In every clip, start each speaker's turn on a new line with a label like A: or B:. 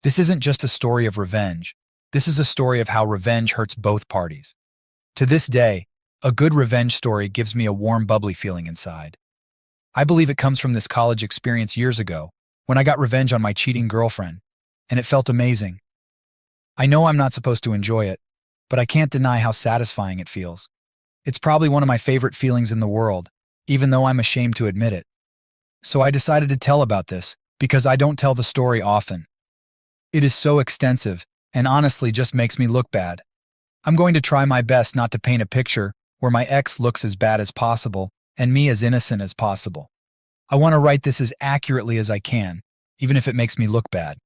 A: This isn't just a story of revenge. This is a story of how revenge hurts both parties. To this day, a good revenge story gives me a warm, bubbly feeling inside. I believe it comes from this college experience years ago when I got revenge on my cheating girlfriend, and it felt amazing. I know I'm not supposed to enjoy it, but I can't deny how satisfying it feels. It's probably one of my favorite feelings in the world, even though I'm ashamed to admit it. So I decided to tell about this because I don't tell the story often. It is so extensive and honestly just makes me look bad. I'm going to try my best not to paint a picture where my ex looks as bad as possible and me as innocent as possible. I want to write this as accurately as I can, even if it makes me look bad.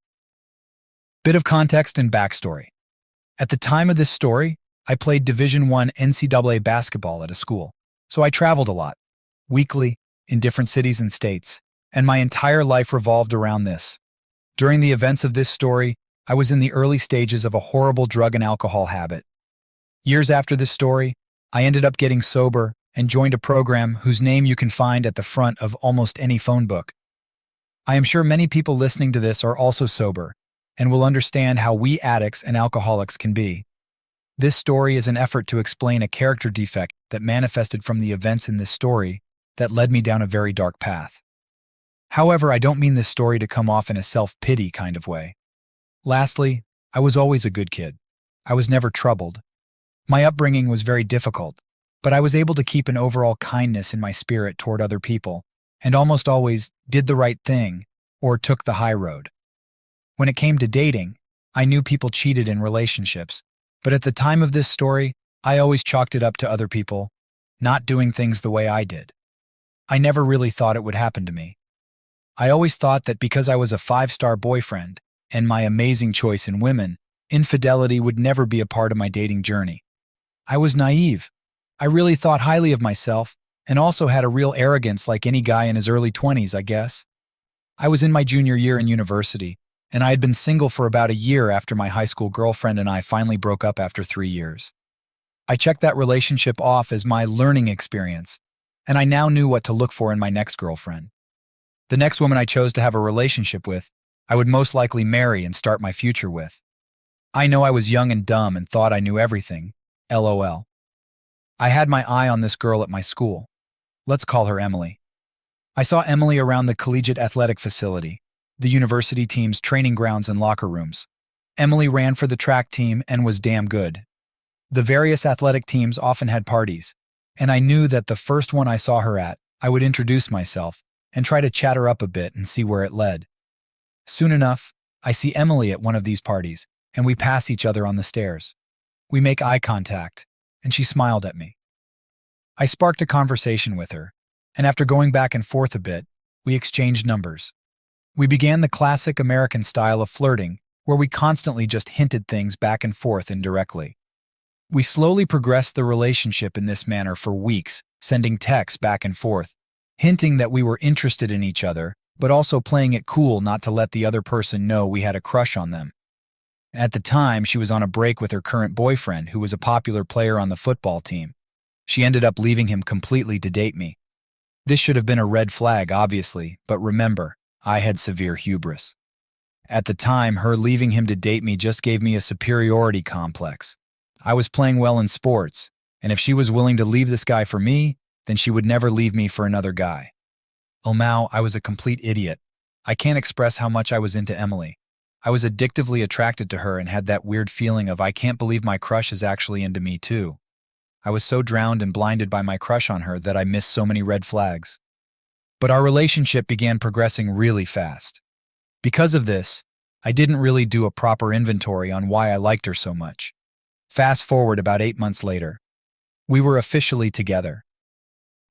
A: Bit of context and backstory. At the time of this story, I played Division I NCAA basketball at a school, so I traveled a lot, weekly, in different cities and states, and my entire life revolved around this. During the events of this story, I was in the early stages of a horrible drug and alcohol habit. Years after this story, I ended up getting sober and joined a program whose name you can find at the front of almost any phone book. I am sure many people listening to this are also sober and will understand how we addicts and alcoholics can be. This story is an effort to explain a character defect that manifested from the events in this story that led me down a very dark path. However, I don't mean this story to come off in a self-pity kind of way. Lastly, I was always a good kid. I was never troubled. My upbringing was very difficult, but I was able to keep an overall kindness in my spirit toward other people, and almost always did the right thing or took the high road. When it came to dating, I knew people cheated in relationships, but at the time of this story, I always chalked it up to other people not doing things the way I did. I never really thought it would happen to me. I always thought that because I was a 5-star boyfriend and my amazing choice in women, infidelity would never be a part of my dating journey. I was naive. I really thought highly of myself and also had a real arrogance like any guy in his early 20s, I guess. I was in my junior year in university, and I had been single for about a year after my high school girlfriend and I finally broke up after 3 years. I checked that relationship off as my learning experience, and I now knew what to look for in my next girlfriend. The next woman I chose to have a relationship with, I would most likely marry and start my future with. I know I was young and dumb and thought I knew everything. LOL. I had my eye on this girl at my school. Let's call her Emily. I saw Emily around the collegiate athletic facility, the university team's training grounds and locker rooms. Emily ran for the track team and was damn good. The various athletic teams often had parties, and I knew that the first one I saw her at, I would introduce myself and try to chat her up a bit and see where it led. Soon enough, I see Emily at one of these parties, and we pass each other on the stairs. We make eye contact, and she smiled at me. I sparked a conversation with her, and after going back and forth a bit, we exchanged numbers. We began the classic American style of flirting, where we constantly just hinted things back and forth indirectly. We slowly progressed the relationship in this manner for weeks, sending texts back and forth, hinting that we were interested in each other, but also playing it cool not to let the other person know we had a crush on them. At the time, she was on a break with her current boyfriend, who was a popular player on the football team. She ended up leaving him completely to date me. This should have been a red flag, obviously, but remember, I had severe hubris. At the time, her leaving him to date me just gave me a superiority complex. I was playing well in sports, and if she was willing to leave this guy for me, then she would never leave me for another guy. Oh Mao, I was a complete idiot. I can't express how much I was into Emily. I was addictively attracted to her and had that weird feeling of I can't believe my crush is actually into me too. I was so drowned and blinded by my crush on her that I missed so many red flags. But our relationship began progressing really fast. Because of this, I didn't really do a proper inventory on why I liked her so much. Fast forward about 8 months later. We were officially together.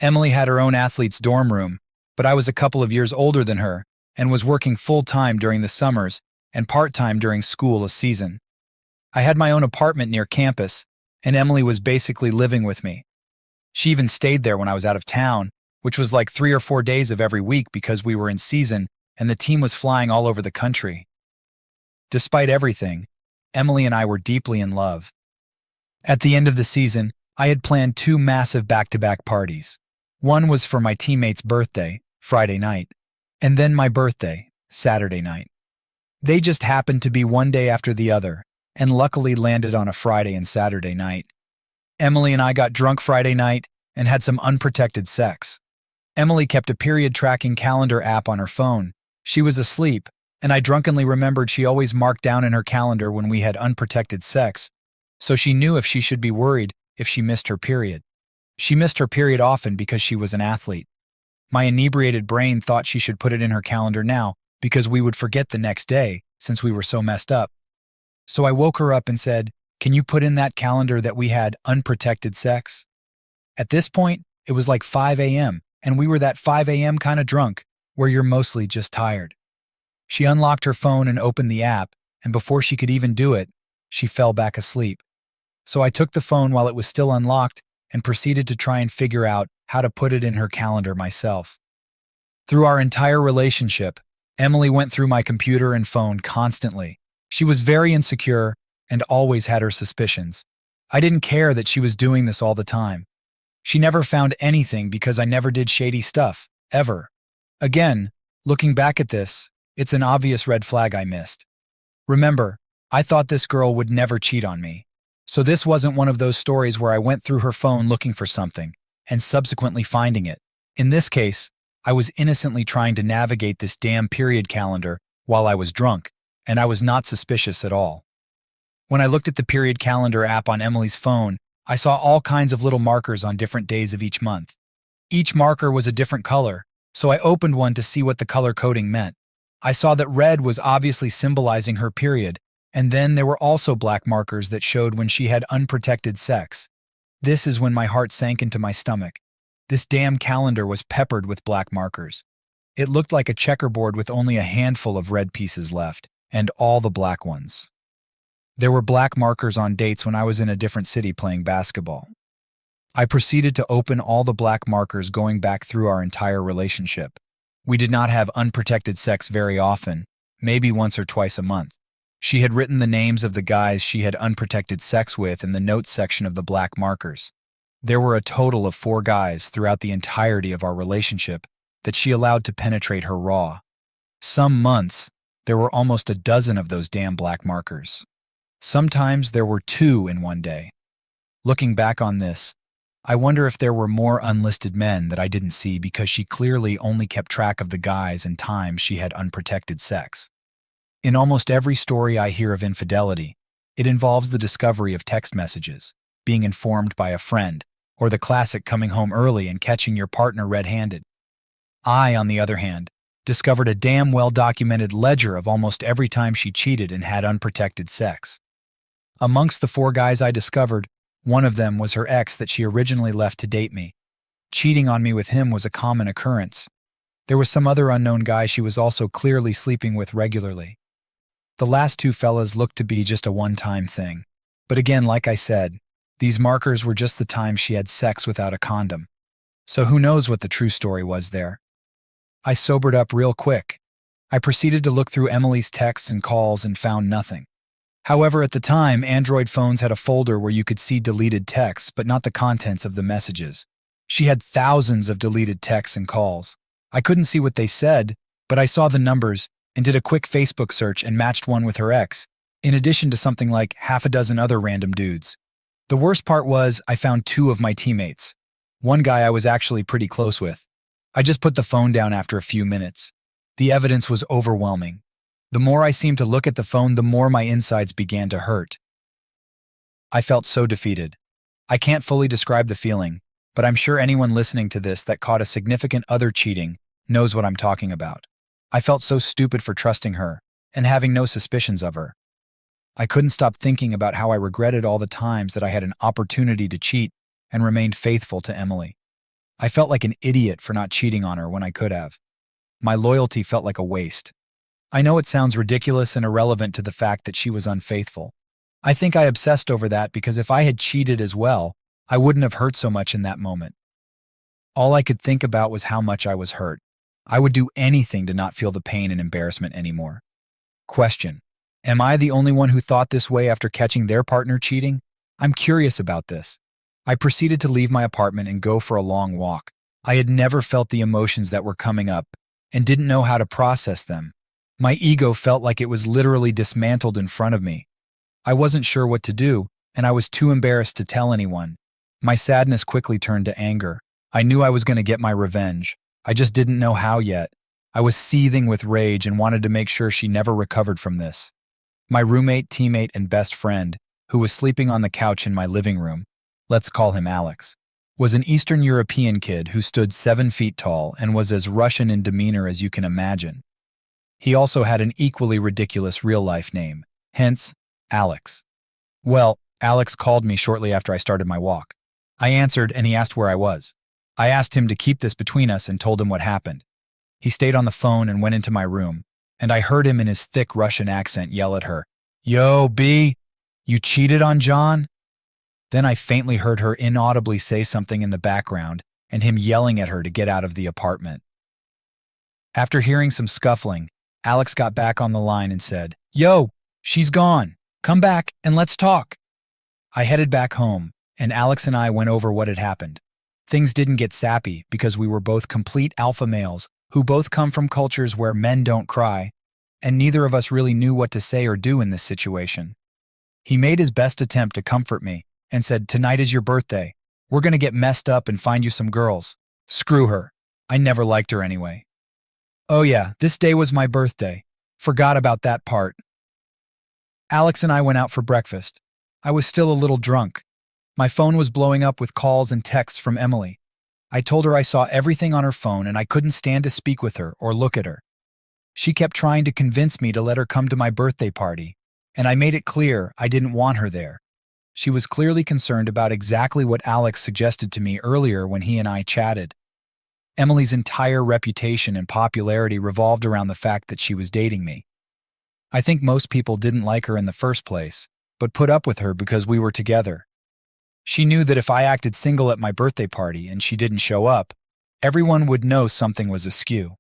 A: Emily had her own athlete's dorm room, but I was a couple of years older than her and was working full-time during the summers and part-time during school season. I had my own apartment near campus, and Emily was basically living with me. She even stayed there when I was out of town, which was like 3 or 4 days of every week because we were in season and the team was flying all over the country. Despite everything, Emily and I were deeply in love. At the end of the season, I had planned 2 massive back-to-back parties. One was for my teammate's birthday, Friday night, and then my birthday, Saturday night. They just happened to be one day after the other, and luckily landed on a Friday and Saturday night. Emily and I got drunk Friday night and had some unprotected sex. Emily kept a period tracking calendar app on her phone. She was asleep, and I drunkenly remembered she always marked down in her calendar when we had unprotected sex, so she knew if she should be worried if she missed her period. She missed her period often because she was an athlete. My inebriated brain thought she should put it in her calendar now because we would forget the next day since we were so messed up. So I woke her up and said, "Can you put in that calendar that we had unprotected sex?" At this point, it was like 5 a.m., and we were that 5 a.m. kind of drunk, where you're mostly just tired. She unlocked her phone and opened the app, and before she could even do it, she fell back asleep. So I took the phone while it was still unlocked and proceeded to try and figure out how to put it in her calendar myself. Through our entire relationship, Emily went through my computer and phone constantly. She was very insecure and always had her suspicions. I didn't care that she was doing this all the time. She never found anything because I never did shady stuff, ever. Again, looking back at this, it's an obvious red flag I missed. Remember, I thought this girl would never cheat on me. So this wasn't one of those stories where I went through her phone looking for something and subsequently finding it. In this case, I was innocently trying to navigate this damn period calendar while I was drunk, and I was not suspicious at all. When I looked at the period calendar app on Emily's phone, I saw all kinds of little markers on different days of each month. Each marker was a different color, so I opened one to see what the color coding meant. I saw that red was obviously symbolizing her period, and then there were also black markers that showed when she had unprotected sex. This is when my heart sank into my stomach. This damn calendar was peppered with black markers. It looked like a checkerboard with only a handful of red pieces left, and all the black ones. There were black markers on dates when I was in a different city playing basketball. I proceeded to open all the black markers going back through our entire relationship. We did not have unprotected sex very often, maybe once or twice a month. She had written the names of the guys she had unprotected sex with in the notes section of the black markers. There were a total of 4 guys throughout the entirety of our relationship that she allowed to penetrate her raw. Some months, there were almost a dozen of those damn black markers. Sometimes there were 2 in one day. Looking back on this, I wonder if there were more unlisted men that I didn't see because she clearly only kept track of the guys and times she had unprotected sex. In almost every story I hear of infidelity, it involves the discovery of text messages, being informed by a friend, or the classic coming home early and catching your partner red-handed. I, on the other hand, discovered a damn well-documented ledger of almost every time she cheated and had unprotected sex. Amongst the 4 guys I discovered, one of them was her ex that she originally left to date me. Cheating on me with him was a common occurrence. There was some other unknown guy she was also clearly sleeping with regularly. The last 2 fellas looked to be just a one-time thing. But again, like I said, these markers were just the times she had sex without a condom. So who knows what the true story was there? I sobered up real quick. I proceeded to look through Emily's texts and calls and found nothing. However, at the time, Android phones had a folder where you could see deleted texts, but not the contents of the messages. She had thousands of deleted texts and calls. I couldn't see what they said, but I saw the numbers and did a quick Facebook search and matched one with her ex, in addition to something like half a dozen other random dudes. The worst part was I found 2 of my teammates. One guy I was actually pretty close with. I just put the phone down after a few minutes. The evidence was overwhelming. The more I seemed to look at the phone, the more my insides began to hurt. I felt so defeated. I can't fully describe the feeling, but I'm sure anyone listening to this that caught a significant other cheating knows what I'm talking about. I felt so stupid for trusting her and having no suspicions of her. I couldn't stop thinking about how I regretted all the times that I had an opportunity to cheat and remained faithful to Emily. I felt like an idiot for not cheating on her when I could have. My loyalty felt like a waste. I know it sounds ridiculous and irrelevant to the fact that she was unfaithful. I think I obsessed over that because if I had cheated as well, I wouldn't have hurt so much in that moment. All I could think about was how much I was hurt. I would do anything to not feel the pain and embarrassment anymore. Question: am I the only one who thought this way after catching their partner cheating? I'm curious about this. I proceeded to leave my apartment and go for a long walk. I had never felt the emotions that were coming up and didn't know how to process them. My ego felt like it was literally dismantled in front of me. I wasn't sure what to do, and I was too embarrassed to tell anyone. My sadness quickly turned to anger. I knew I was going to get my revenge. I just didn't know how yet. I was seething with rage and wanted to make sure she never recovered from this. My roommate, teammate, and best friend, who was sleeping on the couch in my living room, let's call him Alex, was an Eastern European kid who stood 7 feet tall and was as Russian in demeanor as you can imagine. He also had an equally ridiculous real-life name, hence, Alex. Well, Alex called me shortly after I started my walk. I answered and he asked where I was. I asked him to keep this between us and told him what happened. He stayed on the phone and went into my room, and I heard him in his thick Russian accent yell at her, "Yo, B, you cheated on John?" Then I faintly heard her inaudibly say something in the background and him yelling at her to get out of the apartment. After hearing some scuffling, Alex got back on the line and said, "Yo, she's gone. Come back and let's talk." I headed back home, and Alex and I went over what had happened. Things didn't get sappy because we were both complete alpha males who both come from cultures where men don't cry, and neither of us really knew what to say or do in this situation. He made his best attempt to comfort me and said, "Tonight is your birthday. We're going to get messed up and find you some girls. Screw her. I never liked her anyway." Oh yeah, this day was my birthday. Forgot about that part. Alex and I went out for breakfast. I was still a little drunk. My phone was blowing up with calls and texts from Emily. I told her I saw everything on her phone and I couldn't stand to speak with her or look at her. She kept trying to convince me to let her come to my birthday party, and I made it clear I didn't want her there. She was clearly concerned about exactly what Alex suggested to me earlier when he and I chatted. Emily's entire reputation and popularity revolved around the fact that she was dating me. I think most people didn't like her in the first place, but put up with her because we were together. She knew that if I acted single at my birthday party and she didn't show up, everyone would know something was askew.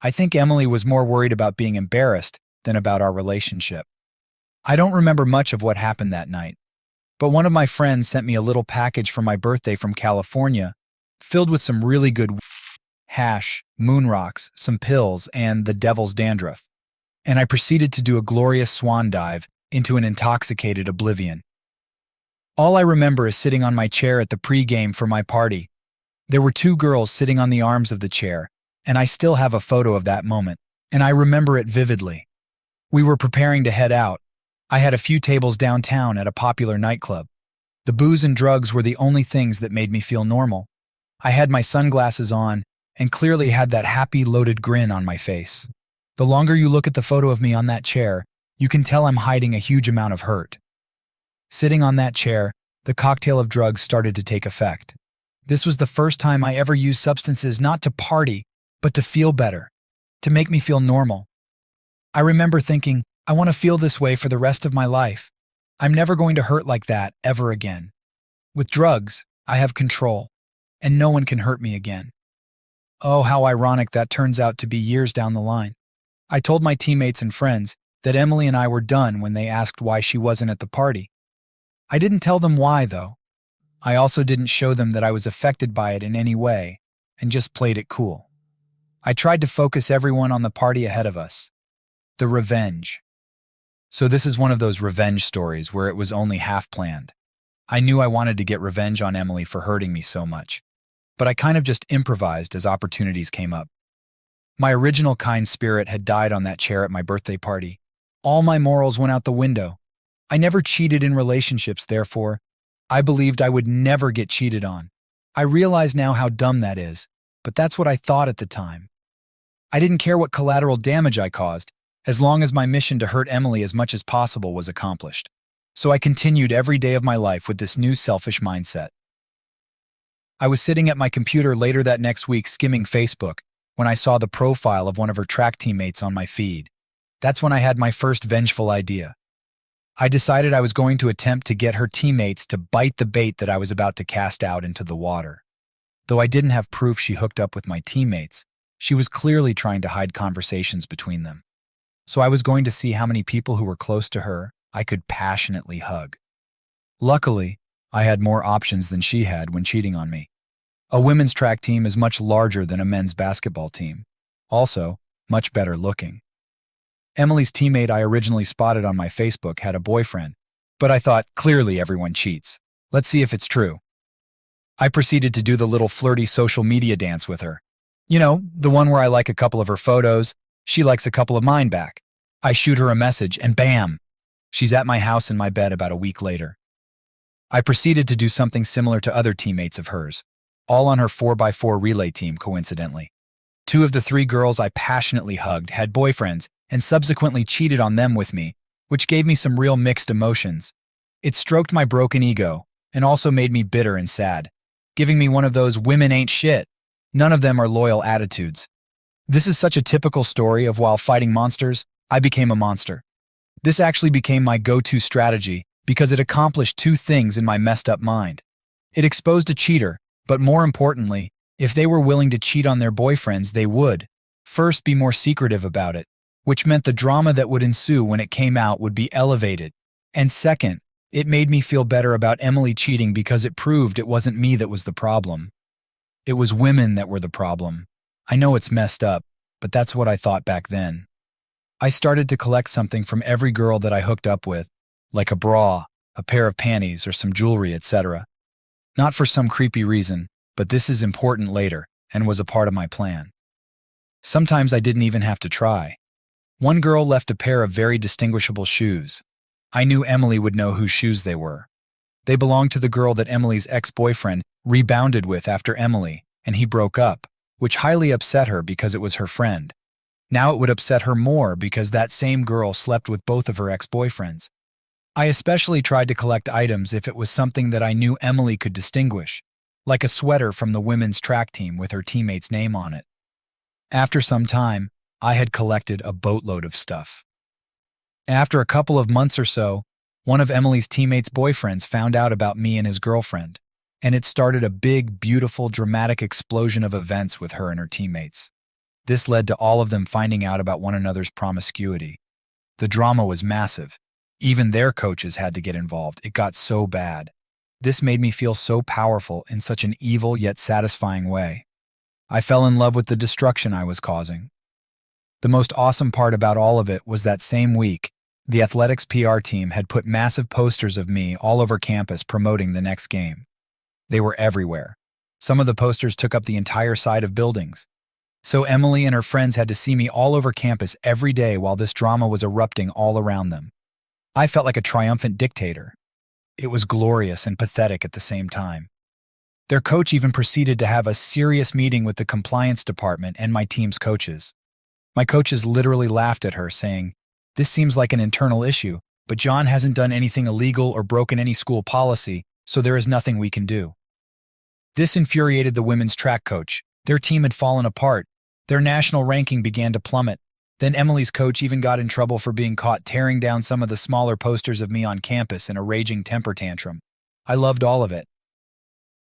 A: I think Emily was more worried about being embarrassed than about our relationship. I don't remember much of what happened that night, but one of my friends sent me a little package for my birthday from California, filled with some really good hash, moon rocks, some pills, and the devil's dandruff. And I proceeded to do a glorious swan dive into an intoxicated oblivion. All I remember is sitting on my chair at the pre-game for my party. There were 2 girls sitting on the arms of the chair, and I still have a photo of that moment, and I remember it vividly. We were preparing to head out. I had a few tables downtown at a popular nightclub. The booze and drugs were the only things that made me feel normal. I had my sunglasses on and clearly had that happy, loaded grin on my face. The longer you look at the photo of me on that chair, you can tell I'm hiding a huge amount of hurt. Sitting on that chair, the cocktail of drugs started to take effect. This was the first time I ever used substances not to party, but to feel better, to make me feel normal. I remember thinking, I want to feel this way for the rest of my life. I'm never going to hurt like that ever again. With drugs, I have control, and no one can hurt me again. Oh, how ironic that turns out to be years down the line. I told my teammates and friends that Emily and I were done when they asked why she wasn't at the party. I didn't tell them why, though. I also didn't show them that I was affected by it in any way, and just played it cool. I tried to focus everyone on the party ahead of us. The revenge. So this is one of those revenge stories where it was only half planned. I knew I wanted to get revenge on Emily for hurting me so much, but I kind of just improvised as opportunities came up. My original kind spirit had died on that chair at my birthday party. All my morals went out the window. I never cheated in relationships, therefore. I believed I would never get cheated on. I realize now how dumb that is, but that's what I thought at the time. I didn't care what collateral damage I caused, as long as my mission to hurt Emily as much as possible was accomplished. So I continued every day of my life with this new selfish mindset. I was sitting at my computer later that next week skimming Facebook when I saw the profile of one of her track teammates on my feed. That's when I had my first vengeful idea. I decided I was going to attempt to get her teammates to bite the bait that I was about to cast out into the water. Though I didn't have proof she hooked up with my teammates, she was clearly trying to hide conversations between them. So I was going to see how many people who were close to her I could passionately hug. Luckily, I had more options than she had when cheating on me. A women's track team is much larger than a men's basketball team. Also, much better looking. Emily's teammate I originally spotted on my Facebook had a boyfriend, but I thought, clearly everyone cheats. Let's see if it's true. I proceeded to do the little flirty social media dance with her. You know, the one where I like a couple of her photos, she likes a couple of mine back. I shoot her a message and bam! She's at my house in my bed about a week later. I proceeded to do something similar to other teammates of hers, all on her 4x4 relay team coincidentally. 2 of the 3 girls I passionately hugged had boyfriends and subsequently cheated on them with me, which gave me some real mixed emotions. It stroked my broken ego and also made me bitter and sad, giving me one of those women ain't shit, none of them are loyal attitudes. This is such a typical story of while fighting monsters, I became a monster. This actually became my go-to strategy because it accomplished 2 things in my messed up mind. It exposed a cheater, but more importantly, if they were willing to cheat on their boyfriends, they would, first, be more secretive about it, which meant the drama that would ensue when it came out would be elevated. And second, it made me feel better about Emily cheating because it proved it wasn't me that was the problem. It was women that were the problem. I know it's messed up, but that's what I thought back then. I started to collect something from every girl that I hooked up with, like a bra, a pair of panties, or some jewelry, etc. Not for some creepy reason, but this is important later and was a part of my plan. Sometimes I didn't even have to try. One girl left a pair of very distinguishable shoes. I knew Emily would know whose shoes they were. They belonged to the girl that Emily's ex-boyfriend rebounded with after Emily, and he broke up, which highly upset her because it was her friend. Now it would upset her more because that same girl slept with both of her ex-boyfriends. I especially tried to collect items if it was something that I knew Emily could distinguish, like a sweater from the women's track team with her teammate's name on it. After some time, I had collected a boatload of stuff. After a couple of months or so, one of Emily's teammates' boyfriends found out about me and his girlfriend, and it started a big, beautiful, dramatic explosion of events with her and her teammates. This led to all of them finding out about one another's promiscuity. The drama was massive. Even their coaches had to get involved. It got so bad. This made me feel so powerful in such an evil yet satisfying way. I fell in love with the destruction I was causing. The most awesome part about all of it was that same week, the athletics PR team had put massive posters of me all over campus promoting the next game. They were everywhere. Some of the posters took up the entire side of buildings. So Emily and her friends had to see me all over campus every day while this drama was erupting all around them. I felt like a triumphant dictator. It was glorious and pathetic at the same time. Their coach even proceeded to have a serious meeting with the compliance department and my team's coaches. My coaches literally laughed at her, saying, "This seems like an internal issue, but John hasn't done anything illegal or broken any school policy, so there is nothing we can do." This infuriated the women's track coach. Their team had fallen apart. Their national ranking began to plummet. Then Emily's coach even got in trouble for being caught tearing down some of the smaller posters of me on campus in a raging temper tantrum. I loved all of it.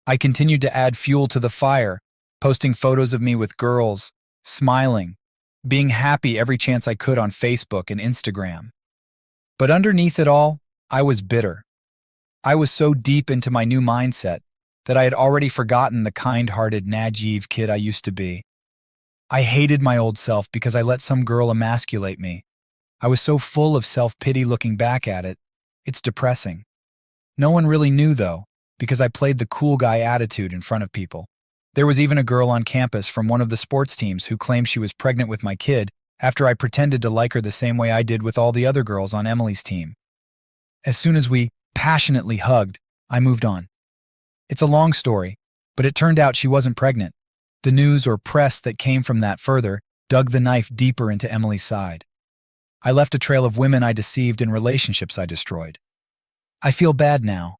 A: I continued to add fuel to the fire, posting photos of me with girls, smiling, being happy every chance I could on Facebook and Instagram. But underneath it all, I was bitter. I was so deep into my new mindset that I had already forgotten the kind-hearted, naive kid I used to be. I hated my old self because I let some girl emasculate me. I was so full of self-pity looking back at it. It's depressing. No one really knew, though, because I played the cool guy attitude in front of people. There was even a girl on campus from one of the sports teams who claimed she was pregnant with my kid after I pretended to like her the same way I did with all the other girls on Emily's team. As soon as we passionately hugged, I moved on. It's a long story, but it turned out she wasn't pregnant. The news or press that came from that further dug the knife deeper into Emily's side. I left a trail of women I deceived and relationships I destroyed. I feel bad now,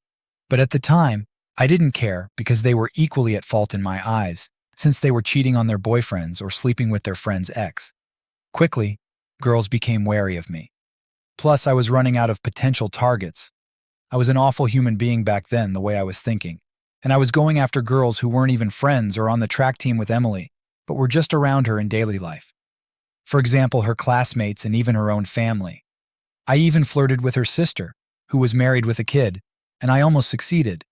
A: but at the time, I didn't care because they were equally at fault in my eyes, since they were cheating on their boyfriends or sleeping with their friend's ex. Quickly, girls became wary of me. Plus, I was running out of potential targets. I was an awful human being back then, the way I was thinking, and I was going after girls who weren't even friends or on the track team with Emily, but were just around her in daily life. For example, her classmates and even her own family. I even flirted with her sister, who was married with a kid, and I almost succeeded.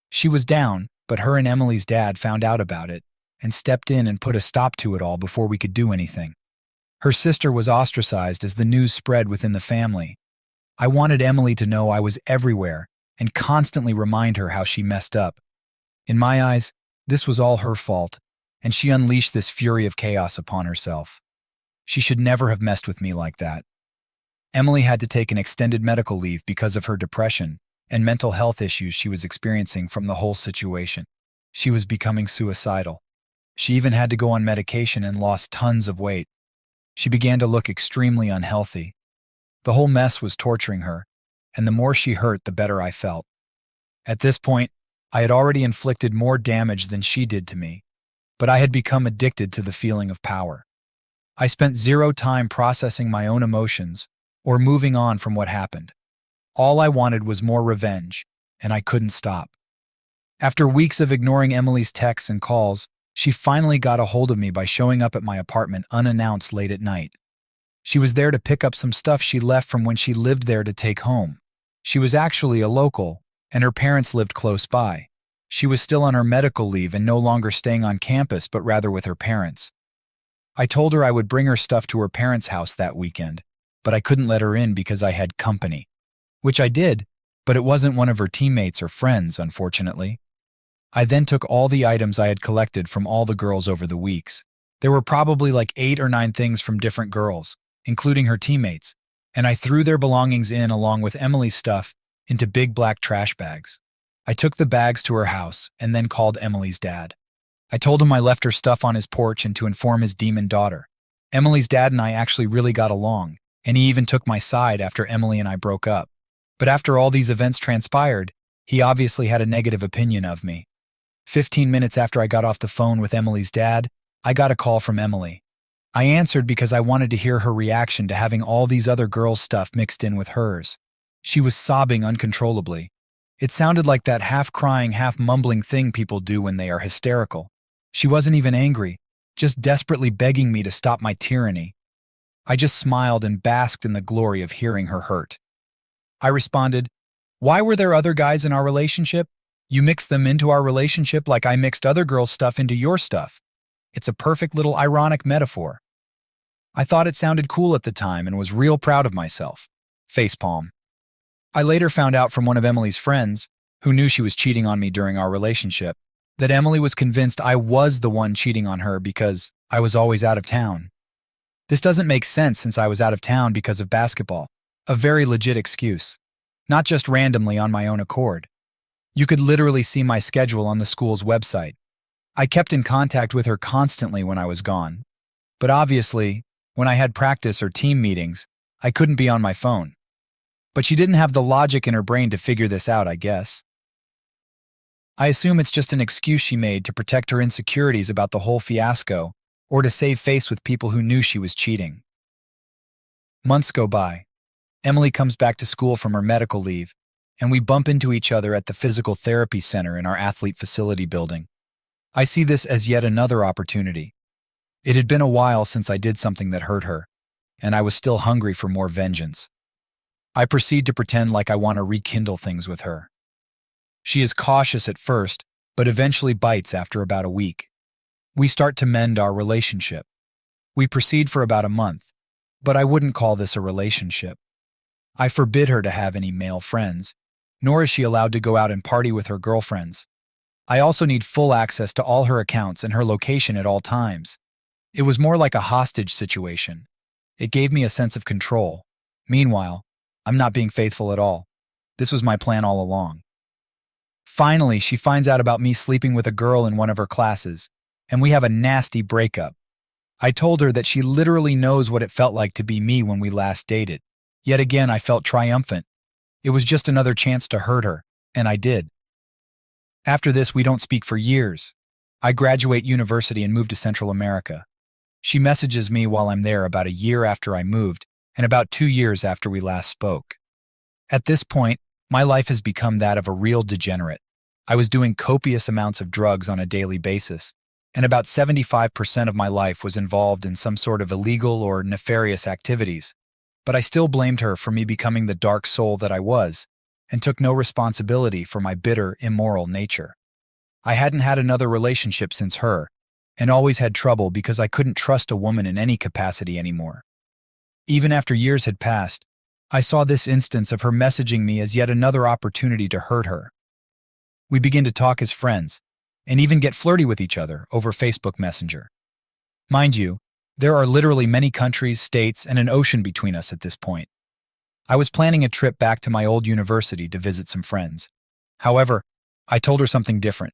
A: She was down, but her and Emily's dad found out about it and stepped in and put a stop to it all before we could do anything. Her sister was ostracized as the news spread within the family. I wanted Emily to know I was everywhere and constantly remind her how she messed up. In my eyes, this was all her fault, and she unleashed this fury of chaos upon herself. She should never have messed with me like that. Emily had to take an extended medical leave because of her depression and mental health issues she was experiencing from the whole situation. She was becoming suicidal. She even had to go on medication and lost tons of weight. She began to look extremely unhealthy. The whole mess was torturing her, and the more she hurt, the better I felt. At this point, I had already inflicted more damage than she did to me, but I had become addicted to the feeling of power. I spent zero time processing my own emotions or moving on from what happened. All I wanted was more revenge, and I couldn't stop. After weeks of ignoring Emily's texts and calls, she finally got a hold of me by showing up at my apartment unannounced late at night. She was there to pick up some stuff she left from when she lived there to take home. She was actually a local, and her parents lived close by. She was still on her medical leave and no longer staying on campus, but rather with her parents. I told her I would bring her stuff to her parents' house that weekend, but I couldn't let her in because I had company. Which I did, but it wasn't one of her teammates or friends, unfortunately. I then took all the items I had collected from all the girls over the weeks. There were probably like 8 or 9 things from different girls, including her teammates, and I threw their belongings in along with Emily's stuff into big black trash bags. I took the bags to her house and then called Emily's dad. I told him I left her stuff on his porch and to inform his demon daughter. Emily's dad and I actually really got along, and he even took my side after Emily and I broke up. But after all these events transpired, he obviously had a negative opinion of me. 15 minutes after I got off the phone with Emily's dad, I got a call from Emily. I answered because I wanted to hear her reaction to having all these other girls' stuff mixed in with hers. She was sobbing uncontrollably. It sounded like that half-crying, half-mumbling thing people do when they are hysterical. She wasn't even angry, just desperately begging me to stop my tyranny. I just smiled and basked in the glory of hearing her hurt. I responded, "Why were there other guys in our relationship? You mixed them into our relationship like I mixed other girls' stuff into your stuff. It's a perfect little ironic metaphor." I thought it sounded cool at the time and was real proud of myself. Facepalm. I later found out from one of Emily's friends, who knew she was cheating on me during our relationship, that Emily was convinced I was the one cheating on her because I was always out of town. This doesn't make sense since I was out of town because of basketball, a very legit excuse, not just randomly on my own accord. You could literally see my schedule on the school's website. I kept in contact with her constantly when I was gone, but obviously, when I had practice or team meetings, I couldn't be on my phone. But she didn't have the logic in her brain to figure this out, I guess. I assume it's just an excuse she made to protect her insecurities about the whole fiasco or to save face with people who knew she was cheating. Months go by. Emily comes back to school from her medical leave, and we bump into each other at the physical therapy center in our athlete facility building. I see this as yet another opportunity. It had been a while since I did something that hurt her, and I was still hungry for more vengeance. I proceed to pretend like I want to rekindle things with her. She is cautious at first, but eventually bites after about a week. We start to mend our relationship. We proceed for about a month, but I wouldn't call this a relationship. I forbid her to have any male friends, nor is she allowed to go out and party with her girlfriends. I also need full access to all her accounts and her location at all times. It was more like a hostage situation. It gave me a sense of control. Meanwhile, I'm not being faithful at all. This was my plan all along. Finally, she finds out about me sleeping with a girl in one of her classes, and we have a nasty breakup. I told her that she literally knows what it felt like to be me when we last dated. Yet again, I felt triumphant. It was just another chance to hurt her, and I did. After this, we don't speak for years. I graduate university and move to Central America. She messages me while I'm there about a year after I moved and about 2 years after we last spoke. At this point, my life has become that of a real degenerate. I was doing copious amounts of drugs on a daily basis, and about 75% of my life was involved in some sort of illegal or nefarious activities. But I still blamed her for me becoming the dark soul that I was, and took no responsibility for my bitter, immoral nature. I hadn't had another relationship since her, and always had trouble because I couldn't trust a woman in any capacity anymore. Even after years had passed, I saw this instance of her messaging me as yet another opportunity to hurt her. We began to talk as friends, and even get flirty with each other over Facebook Messenger. Mind you, there are literally many countries, states, and an ocean between us at this point. I was planning a trip back to my old university to visit some friends. However, I told her something different.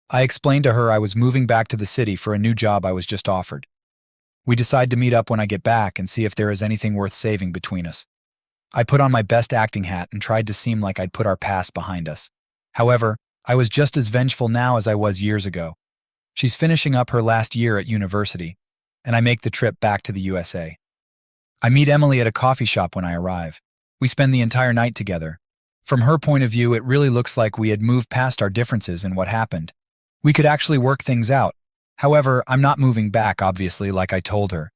A: I explained to her I was moving back to the city for a new job I was just offered. We decide to meet up when I get back and see if there is anything worth saving between us. I put on my best acting hat and tried to seem like I'd put our past behind us. However, I was just as vengeful now as I was years ago. She's finishing up her last year at university, and I make the trip back to the USA. I meet Emily at a coffee shop when I arrive. We spend the entire night together. From her point of view, it really looks like we had moved past our differences and what happened. We could actually work things out. However, I'm not moving back, obviously, like I told her.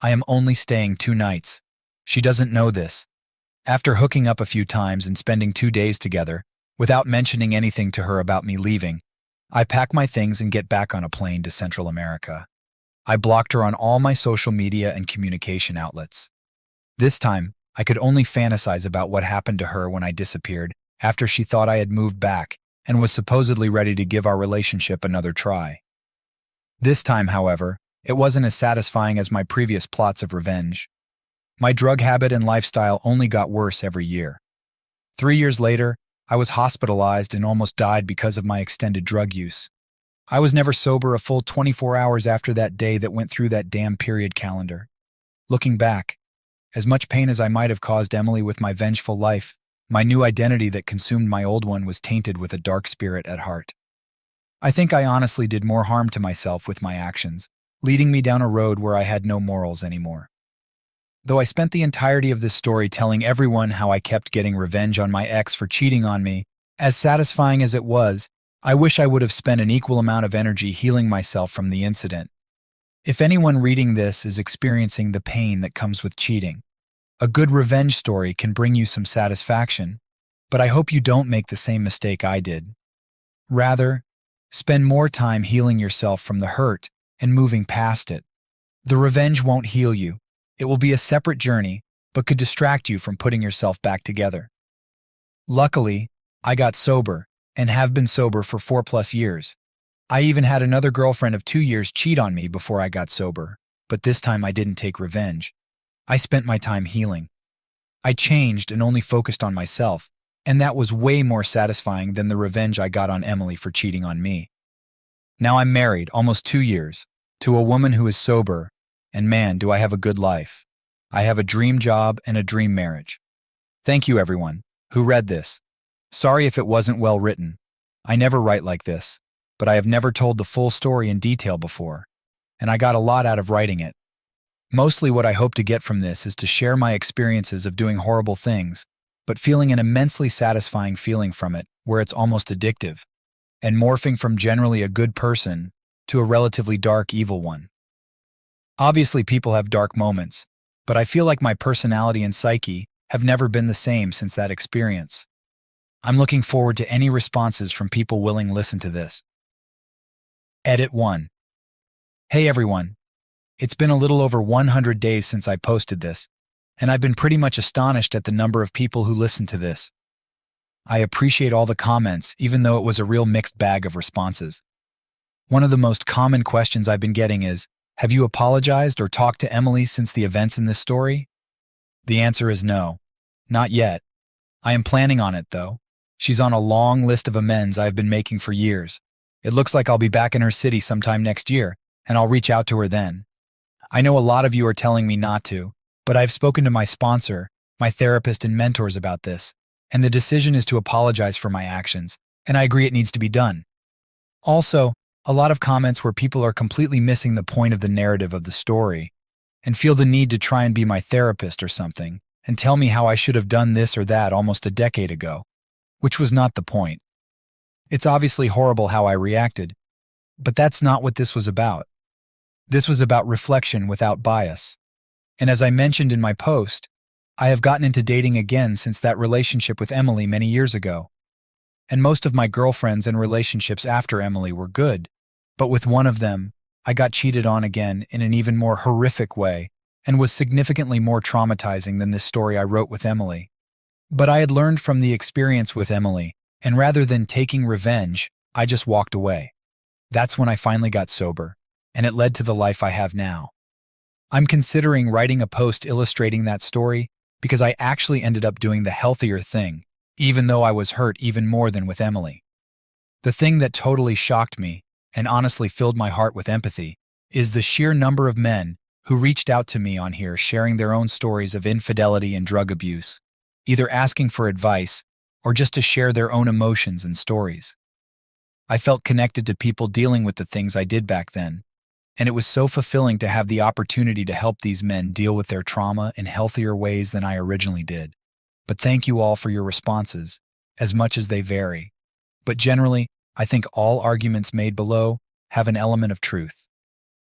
A: I am only staying 2 nights. She doesn't know this. After hooking up a few times and spending 2 days together, without mentioning anything to her about me leaving, I pack my things and get back on a plane to Central America. I blocked her on all my social media and communication outlets. This time, I could only fantasize about what happened to her when I disappeared after she thought I had moved back and was supposedly ready to give our relationship another try. This time, however, it wasn't as satisfying as my previous plots of revenge. My drug habit and lifestyle only got worse every year. 3 years later, I was hospitalized and almost died because of my extended drug use. I was never sober a full 24 hours after that day that went through that damn period calendar. Looking back, as much pain as I might have caused Emily with my vengeful life, my new identity that consumed my old one was tainted with a dark spirit at heart. I think I honestly did more harm to myself with my actions, leading me down a road where I had no morals anymore. Though I spent the entirety of this story telling everyone how I kept getting revenge on my ex for cheating on me, as satisfying as it was, I wish I would have spent an equal amount of energy healing myself from the incident. If anyone reading this is experiencing the pain that comes with cheating, a good revenge story can bring you some satisfaction, but I hope you don't make the same mistake I did. Rather, spend more time healing yourself from the hurt and moving past it. The revenge won't heal you. It will be a separate journey, but could distract you from putting yourself back together. Luckily, I got sober and have been sober for 4+ years. I even had another girlfriend of 2 years cheat on me before I got sober, but this time I didn't take revenge. I spent my time healing. I changed and only focused on myself, and that was way more satisfying than the revenge I got on Emily for cheating on me. Now I'm married, almost 2 years, to a woman who is sober, and man, do I have a good life. I have a dream job and a dream marriage. Thank you, everyone who read this. Sorry if it wasn't well written. I never write like this, but I have never told the full story in detail before, and I got a lot out of writing it. Mostly what I hope to get from this is to share my experiences of doing horrible things, but feeling an immensely satisfying feeling from it where it's almost addictive, and morphing from generally a good person to a relatively dark, evil one. Obviously, people have dark moments, but I feel like my personality and psyche have never been the same since that experience. I'm looking forward to any responses from people willing to listen to this. Edit 1. Hey everyone. It's been a little over 100 days since I posted this, and I've been pretty much astonished at the number of people who listened to this. I appreciate all the comments, even though it was a real mixed bag of responses. One of the most common questions I've been getting is, have you apologized or talked to Emily since the events in this story? The answer is no, not yet. I am planning on it, though. She's on a long list of amends I've been making for years. It looks like I'll be back in her city sometime next year, and I'll reach out to her then. I know a lot of you are telling me not to, but I've spoken to my sponsor, my therapist, and mentors about this, and the decision is to apologize for my actions, and I agree it needs to be done. Also, a lot of comments where people are completely missing the point of the narrative of the story and feel the need to try and be my therapist or something and tell me how I should have done this or that almost a decade ago, which was not the point. It's obviously horrible how I reacted, but that's not what this was about. This was about reflection without bias. And as I mentioned in my post, I have gotten into dating again since that relationship with Emily many years ago. And most of my girlfriends and relationships after Emily were good, but with one of them, I got cheated on again in an even more horrific way and was significantly more traumatizing than this story I wrote with Emily. But I had learned from the experience with Emily, and rather than taking revenge, I just walked away. That's when I finally got sober, and it led to the life I have now. I'm considering writing a post illustrating that story because I actually ended up doing the healthier thing, even though I was hurt even more than with Emily. The thing that totally shocked me, and honestly filled my heart with empathy, is the sheer number of men who reached out to me on here sharing their own stories of infidelity and drug abuse, either asking for advice or just to share their own emotions and stories. I felt connected to people dealing with the things I did back then, and it was so fulfilling to have the opportunity to help these men deal with their trauma in healthier ways than I originally did. But thank you all for your responses, as much as they vary. But generally, I think all arguments made below have an element of truth.